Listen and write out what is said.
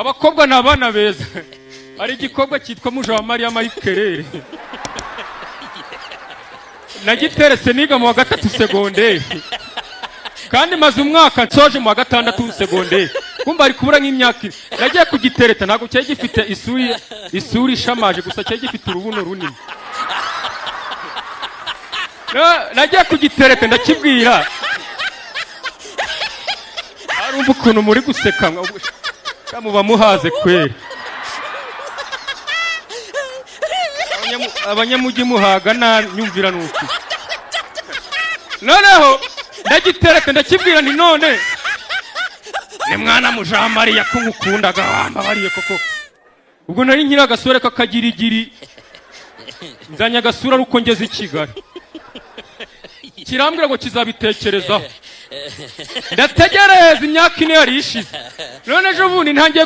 abakobwa n'abana beza ari igikobwa cyitwa Muja Maria Mayikerere nagiteretse niga mu wa 3 secondaire kandi maze umwaka nsoje mu wa 6 secondaire kumba ari kubura nk'imyaka nagiye kugitereta ntago cyaje gifite isuri shamaje gusa cyaje gifite urubuno runini nagiye kugitereta ndakibwira arumva ukuntu muri guseka muba muhaze kwera abanyamugi muhaga nyumvira nuko noneho ndagitereka ndakibwira nti none ni mwana Muja Maria ko ngukundaga wamba bariye koko ubwo nari nkira gasore kakagirigiri nzanya gasura ruko ngeze i Kigali kirambwira ngo kizabitekerezaho ndategereza imyaka ine yari ishize none ejo bundi ntangiye